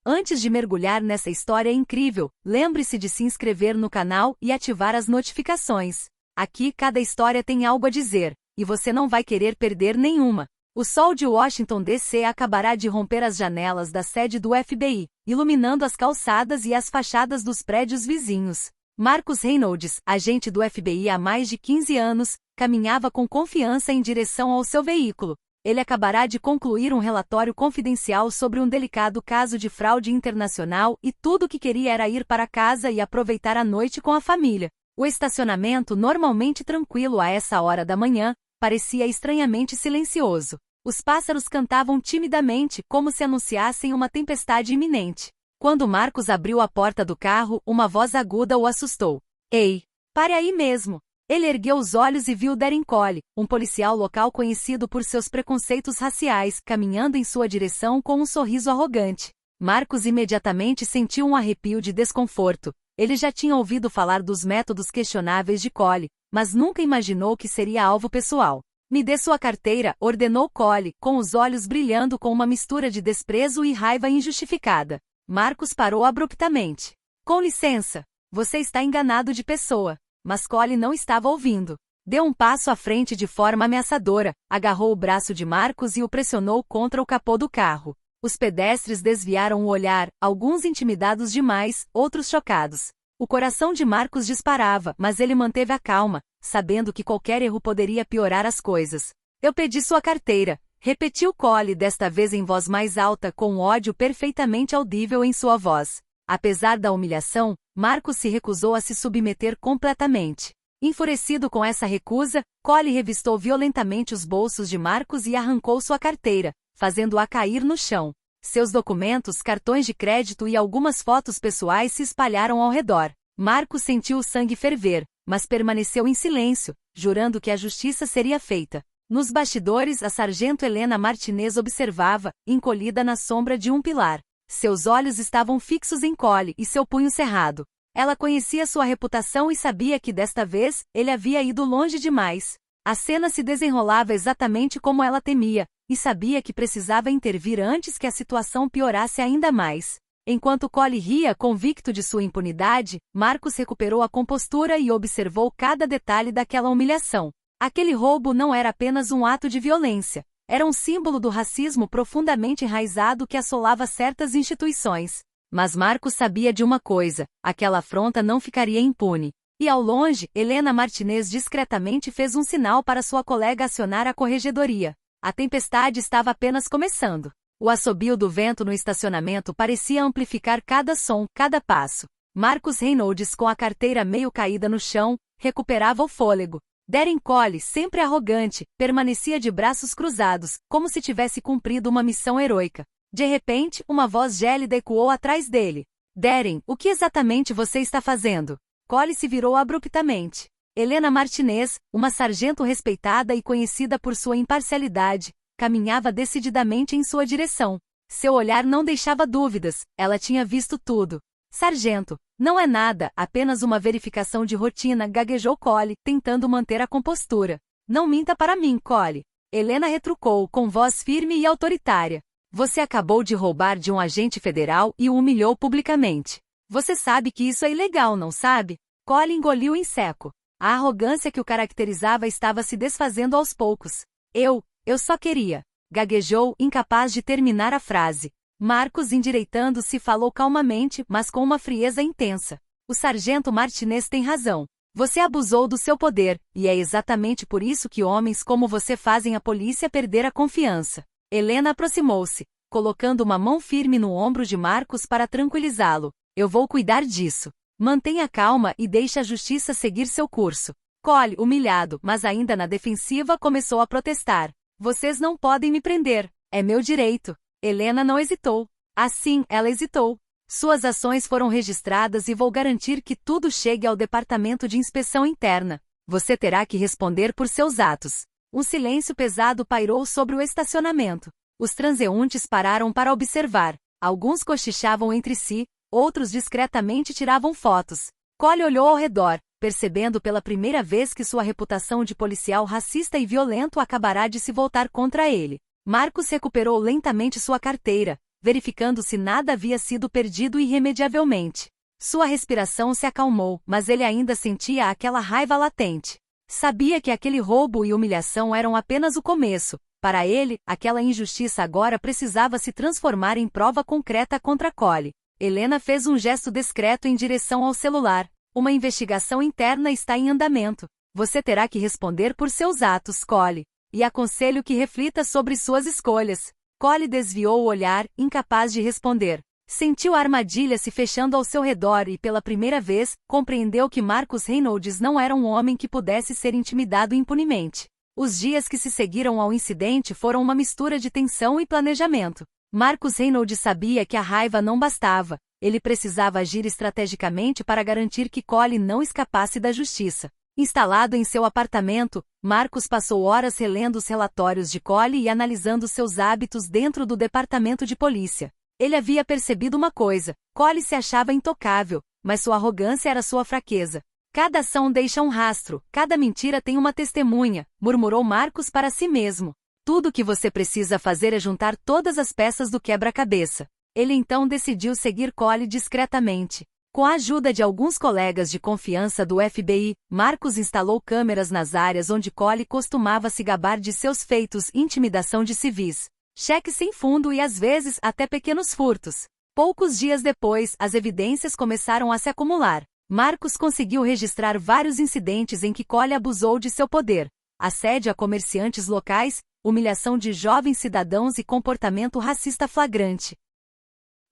Antes de mergulhar nessa história incrível, lembre-se de se inscrever no canal e ativar as notificações. Aqui cada história tem algo a dizer, e você não vai querer perder nenhuma. O sol de Washington, D.C. acabará de romper as janelas da sede do FBI, iluminando as calçadas e as fachadas dos prédios vizinhos. Marcus Reynolds, agente do FBI há mais de 15 anos, caminhava com confiança em direção ao seu veículo. Ele acabará de concluir um relatório confidencial sobre um delicado caso de fraude internacional e tudo o que queria era ir para casa e aproveitar a noite com a família. O estacionamento, normalmente tranquilo a essa hora da manhã, parecia estranhamente silencioso. Os pássaros cantavam timidamente, como se anunciassem uma tempestade iminente. Quando Marcus abriu a porta do carro, uma voz aguda o assustou. Ei, pare aí mesmo! Ele ergueu os olhos e viu Darren Cole, um policial local conhecido por seus preconceitos raciais, caminhando em sua direção com um sorriso arrogante. Marcus imediatamente sentiu um arrepio de desconforto. Ele já tinha ouvido falar dos métodos questionáveis de Cole, mas nunca imaginou que seria alvo pessoal. Me dê sua carteira, ordenou Cole, com os olhos brilhando com uma mistura de desprezo e raiva injustificada. Marcus parou abruptamente. Com licença, você está enganado de pessoa. Mas Cole não estava ouvindo. Deu um passo à frente de forma ameaçadora, agarrou o braço de Marcus e o pressionou contra o capô do carro. Os pedestres desviaram o olhar, alguns intimidados demais, outros chocados. O coração de Marcus disparava, mas ele manteve a calma, sabendo que qualquer erro poderia piorar as coisas. Eu pedi sua carteira, repetiu Cole desta vez em voz mais alta com ódio perfeitamente audível em sua voz. Apesar da humilhação, Marcus se recusou a se submeter completamente. Enfurecido com essa recusa, Cole revistou violentamente os bolsos de Marcus e arrancou sua carteira, fazendo-a cair no chão. Seus documentos, cartões de crédito e algumas fotos pessoais se espalharam ao redor. Marcus sentiu o sangue ferver, mas permaneceu em silêncio, jurando que a justiça seria feita. Nos bastidores, a sargento Helena Martinez observava, encolhida na sombra de um pilar. Seus olhos estavam fixos em Cole e seu punho cerrado. Ela conhecia sua reputação e sabia que desta vez, ele havia ido longe demais. A cena se desenrolava exatamente como ela temia, e sabia que precisava intervir antes que a situação piorasse ainda mais. Enquanto Cole ria convicto de sua impunidade, Marcus recuperou a compostura e observou cada detalhe daquela humilhação. Aquele roubo não era apenas um ato de violência. Era um símbolo do racismo profundamente enraizado que assolava certas instituições. Mas Marcus sabia de uma coisa, aquela afronta não ficaria impune. E ao longe, Helena Martinez discretamente fez um sinal para sua colega acionar a corregedoria. A tempestade estava apenas começando. O assobio do vento no estacionamento parecia amplificar cada som, cada passo. Marcus Reynolds, com a carteira meio caída no chão, recuperava o fôlego. Darren Cole, sempre arrogante, permanecia de braços cruzados, como se tivesse cumprido uma missão heroica. De repente, uma voz gélida ecoou atrás dele. Darren, o que exatamente você está fazendo? Cole se virou abruptamente. Helena Martinez, uma sargento respeitada e conhecida por sua imparcialidade, caminhava decididamente em sua direção. Seu olhar não deixava dúvidas, ela tinha visto tudo. Sargento, não é nada, apenas uma verificação de rotina, gaguejou Cole, tentando manter a compostura. Não minta para mim, Cole. Helena retrucou, com voz firme e autoritária. Você acabou de roubar de um agente federal e o humilhou publicamente. Você sabe que isso é ilegal, não sabe? Cole engoliu em seco. A arrogância que o caracterizava estava se desfazendo aos poucos. Eu só queria. Gaguejou, incapaz de terminar a frase. Marcus, endireitando-se, falou calmamente, mas com uma frieza intensa. O sargento Martinez tem razão. Você abusou do seu poder, e é exatamente por isso que homens como você fazem a polícia perder a confiança. Helena aproximou-se, colocando uma mão firme no ombro de Marcus para tranquilizá-lo. Eu vou cuidar disso. Mantenha calma e deixe a justiça seguir seu curso. Cole, humilhado, mas ainda na defensiva, começou a protestar. Vocês não podem me prender. É meu direito. Helena não hesitou. Assim, ela hesitou. Suas ações foram registradas e vou garantir que tudo chegue ao Departamento de Inspeção Interna. Você terá que responder por seus atos. Um silêncio pesado pairou sobre o estacionamento. Os transeuntes pararam para observar. Alguns cochichavam entre si, outros discretamente tiravam fotos. Cole olhou ao redor, percebendo pela primeira vez que sua reputação de policial racista e violento acabará de se voltar contra ele. Marcus recuperou lentamente sua carteira, verificando se nada havia sido perdido irremediavelmente. Sua respiração se acalmou, mas ele ainda sentia aquela raiva latente. Sabia que aquele roubo e humilhação eram apenas o começo. Para ele, aquela injustiça agora precisava se transformar em prova concreta contra Cole. Helena fez um gesto discreto em direção ao celular. Uma investigação interna está em andamento. Você terá que responder por seus atos, Cole. E aconselho que reflita sobre suas escolhas. Cole desviou o olhar, incapaz de responder. Sentiu a armadilha se fechando ao seu redor e, pela primeira vez, compreendeu que Marcus Reynolds não era um homem que pudesse ser intimidado impunemente. Os dias que se seguiram ao incidente foram uma mistura de tensão e planejamento. Marcus Reynolds sabia que a raiva não bastava. Ele precisava agir estrategicamente para garantir que Cole não escapasse da justiça. Instalado em seu apartamento, Marcus passou horas relendo os relatórios de Cole e analisando seus hábitos dentro do departamento de polícia. Ele havia percebido uma coisa: Cole se achava intocável, mas sua arrogância era sua fraqueza. Cada ação deixa um rastro, cada mentira tem uma testemunha, murmurou Marcus para si mesmo. Tudo o que você precisa fazer é juntar todas as peças do quebra-cabeça. Ele então decidiu seguir Cole discretamente. Com a ajuda de alguns colegas de confiança do FBI, Marcus instalou câmeras nas áreas onde Cole costumava se gabar de seus feitos: intimidação de civis, cheques sem fundo e às vezes até pequenos furtos. Poucos dias depois, as evidências começaram a se acumular. Marcus conseguiu registrar vários incidentes em que Cole abusou de seu poder: assédio a comerciantes locais, humilhação de jovens cidadãos e comportamento racista flagrante.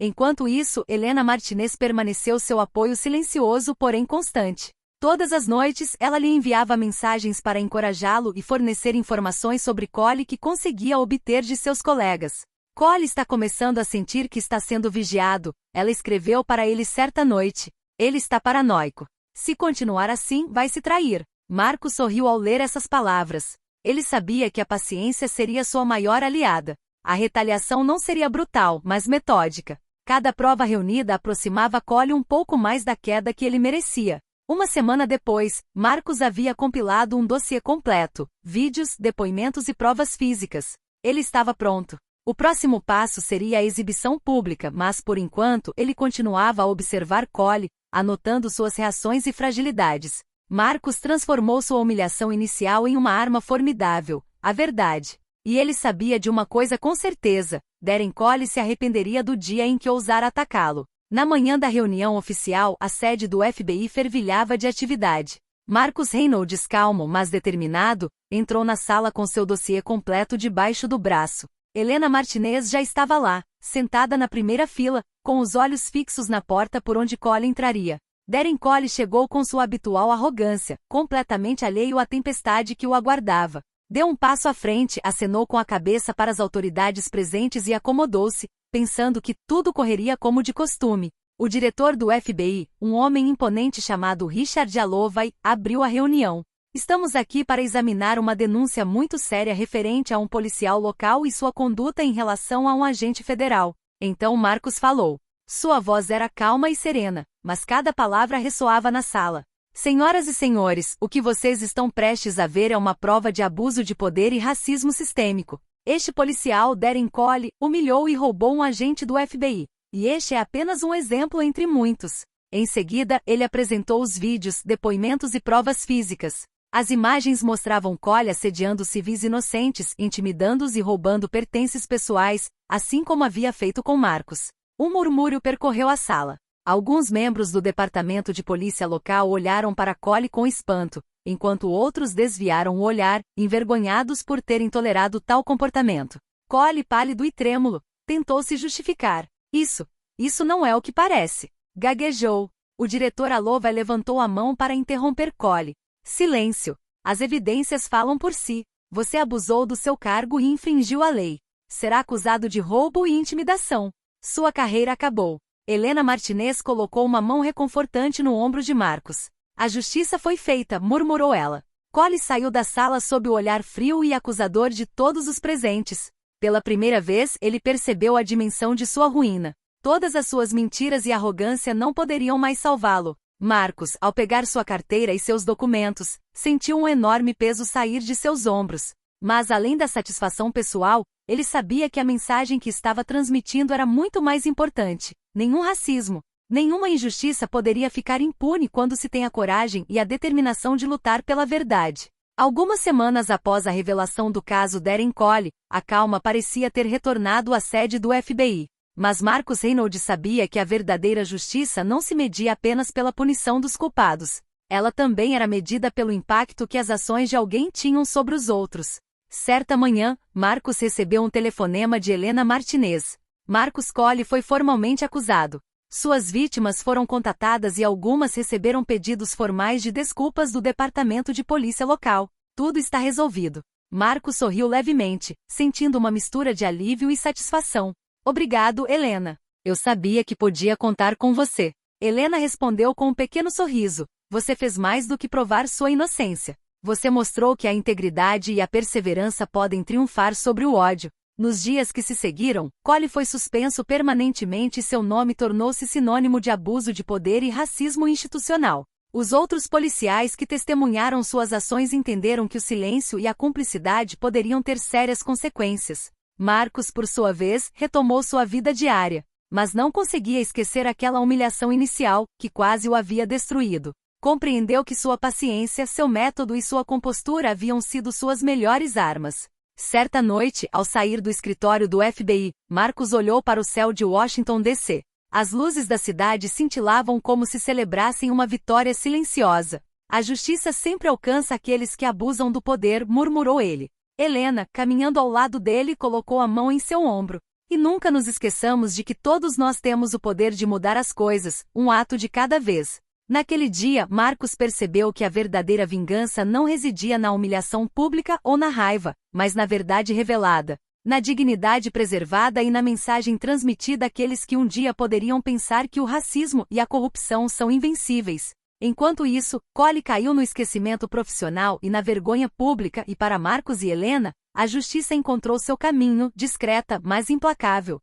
Enquanto isso, Helena Martinez permaneceu seu apoio silencioso, porém constante. Todas as noites, ela lhe enviava mensagens para encorajá-lo e fornecer informações sobre Cole que conseguia obter de seus colegas. Cole está começando a sentir que está sendo vigiado, ela escreveu para ele certa noite. Ele está paranoico. Se continuar assim, vai se trair. Marcus sorriu ao ler essas palavras. Ele sabia que a paciência seria sua maior aliada. A retaliação não seria brutal, mas metódica. Cada prova reunida aproximava Cole um pouco mais da queda que ele merecia. Uma semana depois, Marcus havia compilado um dossiê completo: vídeos, depoimentos e provas físicas. Ele estava pronto. O próximo passo seria a exibição pública, mas por enquanto ele continuava a observar Cole, anotando suas reações e fragilidades. Marcus transformou sua humilhação inicial em uma arma formidável: a verdade. E ele sabia de uma coisa com certeza: Darren Cole se arrependeria do dia em que ousara atacá-lo. Na manhã da reunião oficial, a sede do FBI fervilhava de atividade. Marcus Reynolds, calmo mas determinado, entrou na sala com seu dossiê completo debaixo do braço. Helena Martinez já estava lá, sentada na primeira fila, com os olhos fixos na porta por onde Cole entraria. Darren Cole chegou com sua habitual arrogância, completamente alheio à tempestade que o aguardava. Deu um passo à frente, acenou com a cabeça para as autoridades presentes e acomodou-se, pensando que tudo correria como de costume. O diretor do FBI, um homem imponente chamado Richard Alovay, abriu a reunião. Estamos aqui para examinar uma denúncia muito séria referente a um policial local e sua conduta em relação a um agente federal. Então Marcus falou. Sua voz era calma e serena, mas cada palavra ressoava na sala. Senhoras e senhores, o que vocês estão prestes a ver é uma prova de abuso de poder e racismo sistêmico. Este policial, Darren Cole, humilhou e roubou um agente do FBI. E este é apenas um exemplo entre muitos. Em seguida, ele apresentou os vídeos, depoimentos e provas físicas. As imagens mostravam Cole assediando civis inocentes, intimidando-os e roubando pertences pessoais, assim como havia feito com Marcus. Um murmúrio percorreu a sala. Alguns membros do departamento de polícia local olharam para Cole com espanto, enquanto outros desviaram o olhar, envergonhados por terem tolerado tal comportamento. Cole, pálido e trêmulo, tentou se justificar. Isso não é o que parece. Gaguejou. O diretor Alovay levantou a mão para interromper Cole. Silêncio. As evidências falam por si. Você abusou do seu cargo e infringiu a lei. Será acusado de roubo e intimidação. Sua carreira acabou. Helena Martinez colocou uma mão reconfortante no ombro de Marcus. A justiça foi feita, murmurou ela. Cole saiu da sala sob o olhar frio e acusador de todos os presentes. Pela primeira vez, ele percebeu a dimensão de sua ruína. Todas as suas mentiras e arrogância não poderiam mais salvá-lo. Marcus, ao pegar sua carteira e seus documentos, sentiu um enorme peso sair de seus ombros. Mas além da satisfação pessoal, ele sabia que a mensagem que estava transmitindo era muito mais importante. Nenhum racismo, nenhuma injustiça poderia ficar impune quando se tem a coragem e a determinação de lutar pela verdade. Algumas semanas após a revelação do caso Darren Colley, a calma parecia ter retornado à sede do FBI. Mas Marcus Reynolds sabia que a verdadeira justiça não se media apenas pela punição dos culpados. Ela também era medida pelo impacto que as ações de alguém tinham sobre os outros. Certa manhã, Marcus recebeu um telefonema de Helena Martinez. Marcus Colley foi formalmente acusado. Suas vítimas foram contatadas e algumas receberam pedidos formais de desculpas do departamento de polícia local. Tudo está resolvido. Marcus sorriu levemente, sentindo uma mistura de alívio e satisfação. Obrigado, Helena. Eu sabia que podia contar com você. Helena respondeu com um pequeno sorriso. Você fez mais do que provar sua inocência. Você mostrou que a integridade e a perseverança podem triunfar sobre o ódio. Nos dias que se seguiram, Colley foi suspenso permanentemente e seu nome tornou-se sinônimo de abuso de poder e racismo institucional. Os outros policiais que testemunharam suas ações entenderam que o silêncio e a cumplicidade poderiam ter sérias consequências. Marcus, por sua vez, retomou sua vida diária, mas não conseguia esquecer aquela humilhação inicial, que quase o havia destruído. Compreendeu que sua paciência, seu método e sua compostura haviam sido suas melhores armas. Certa noite, ao sair do escritório do FBI, Marcus olhou para o céu de Washington, D.C. As luzes da cidade cintilavam como se celebrassem uma vitória silenciosa. A justiça sempre alcança aqueles que abusam do poder, murmurou ele. Helena, caminhando ao lado dele, colocou a mão em seu ombro. E nunca nos esqueçamos de que todos nós temos o poder de mudar as coisas, um ato de cada vez. Naquele dia, Marcus percebeu que a verdadeira vingança não residia na humilhação pública ou na raiva, mas na verdade revelada, na dignidade preservada e na mensagem transmitida àqueles que um dia poderiam pensar que o racismo e a corrupção são invencíveis. Enquanto isso, Colley caiu no esquecimento profissional e na vergonha pública e para Marcus e Helena, a justiça encontrou seu caminho, discreta, mas implacável.